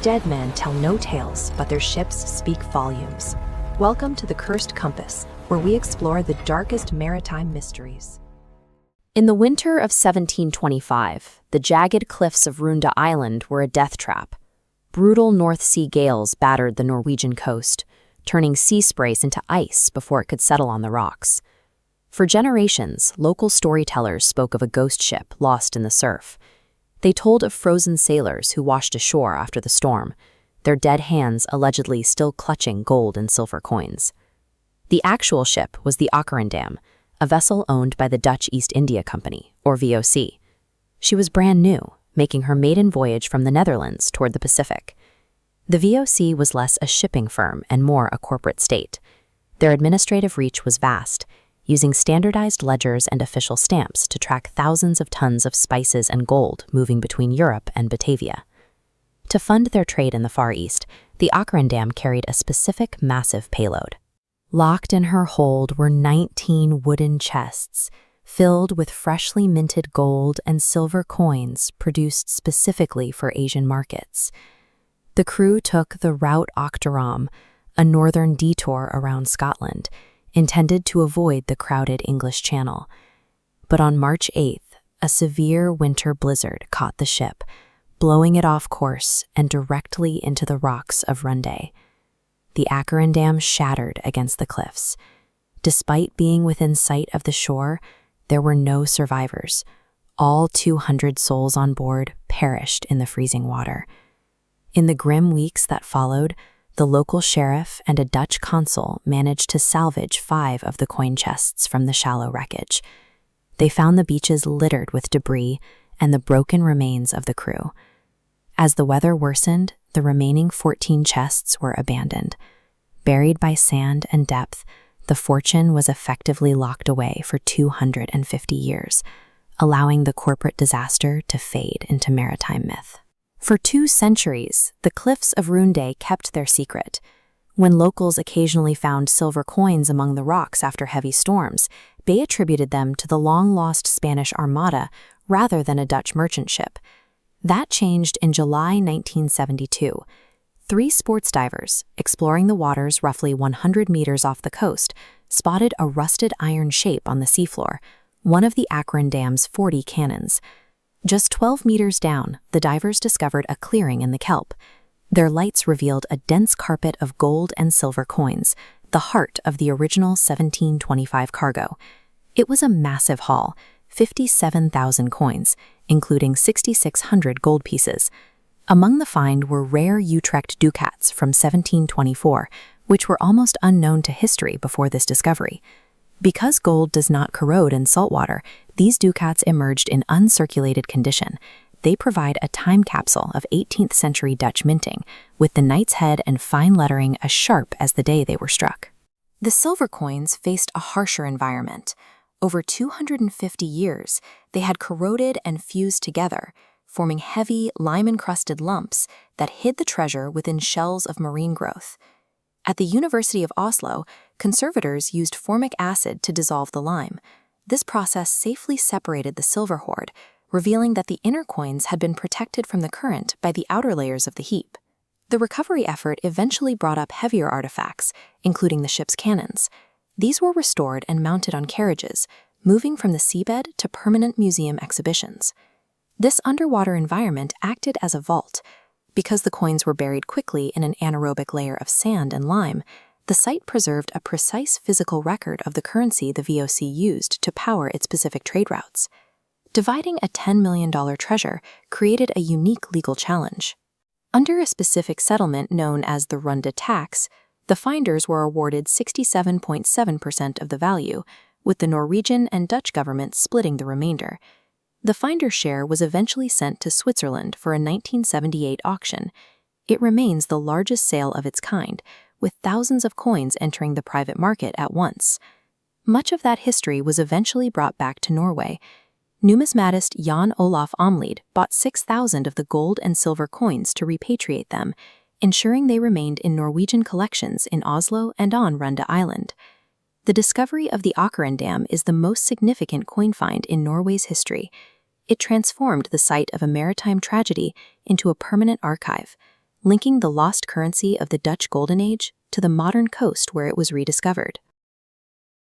Dead men tell no tales, but their ships speak volumes. Welcome to the Cursed Compass, where we explore the darkest maritime mysteries. In the winter of 1725, the jagged cliffs of Runde Island were a death trap. Brutal North Sea gales battered the Norwegian coast, turning sea sprays into ice before it could settle on the rocks. For generations, local storytellers spoke of a ghost ship lost in the surf. They told of frozen sailors who washed ashore after the storm, their dead hands allegedly still clutching gold and silver coins. The actual ship was the Akerendam, a vessel owned by the Dutch East India Company, or VOC. She was brand new, making her maiden voyage from the Netherlands toward the Pacific. The VOC was less a shipping firm and more a corporate state. Their administrative reach was vast, using standardized ledgers and official stamps to track thousands of tons of spices and gold moving between Europe and Batavia. To fund their trade in the Far East, the Akerendam carried a specific massive payload. Locked in her hold were 19 wooden chests, filled with freshly minted gold and silver coins produced specifically for Asian markets. The crew took the Route Akerendam, a northern detour around Scotland, intended to avoid the crowded English Channel. But on March 8th, a severe winter blizzard caught the ship, blowing it off course and directly into the rocks of Runde. The Akerendam shattered against the cliffs. Despite being within sight of the shore, there were no survivors. All 200 souls on board perished in the freezing water. In the grim weeks that followed, the local sheriff and a Dutch consul managed to salvage 5 of the coin chests from the shallow wreckage. They found the beaches littered with debris and the broken remains of the crew. As the weather worsened, the remaining 14 chests were abandoned. Buried by sand and depth, the fortune was effectively locked away for 250 years, allowing the corporate disaster to fade into maritime myth. For 2 centuries, the cliffs of Runde kept their secret. When locals occasionally found silver coins among the rocks after heavy storms, they attributed them to the long-lost Spanish Armada rather than a Dutch merchant ship. That changed in July 1972. 3 sports divers, exploring the waters roughly 100 meters off the coast, spotted a rusted iron shape on the seafloor, one of the Akerendam's 40 cannons. Just 12 meters down, the divers discovered a clearing in the kelp. Their lights revealed a dense carpet of gold and silver coins, the heart of the original 1725 cargo. It was a massive haul, 57,000 coins, including 6,600 gold pieces. Among the find were rare Utrecht ducats from 1724, which were almost unknown to history before this discovery. Because gold does not corrode in saltwater, these ducats emerged in uncirculated condition. They provide a time capsule of 18th century Dutch minting, with the knight's head and fine lettering as sharp as the day they were struck. The silver coins faced a harsher environment. Over 250 years, they had corroded and fused together, forming heavy, lime-encrusted lumps that hid the treasure within shells of marine growth. At the University of Oslo, conservators used formic acid to dissolve the lime. This process safely separated the silver hoard, revealing that the inner coins had been protected from the current by the outer layers of the heap. The recovery effort eventually brought up heavier artifacts, including the ship's cannons. These were restored and mounted on carriages, moving from the seabed to permanent museum exhibitions. This underwater environment acted as a vault. Because the coins were buried quickly in an anaerobic layer of sand and lime, the site preserved a precise physical record of the currency the VOC used to power its Pacific trade routes. Dividing a $10 million treasure created a unique legal challenge. Under a specific settlement known as the Runde tax, the finders were awarded 67.7% of the value, with the Norwegian and Dutch governments splitting the remainder. The finder's share was eventually sent to Switzerland for a 1978 auction. It remains the largest sale of its kind, with thousands of coins entering the private market at once. Much of that history was eventually brought back to Norway. Numismatist Jan Olaf Omlid bought 6,000 of the gold and silver coins to repatriate them, ensuring they remained in Norwegian collections in Oslo and on Runde Island. The discovery of the Akerendam is the most significant coin find in Norway's history. It transformed the site of a maritime tragedy into a permanent archive, linking the lost currency of the Dutch Golden Age to the modern coast where it was rediscovered.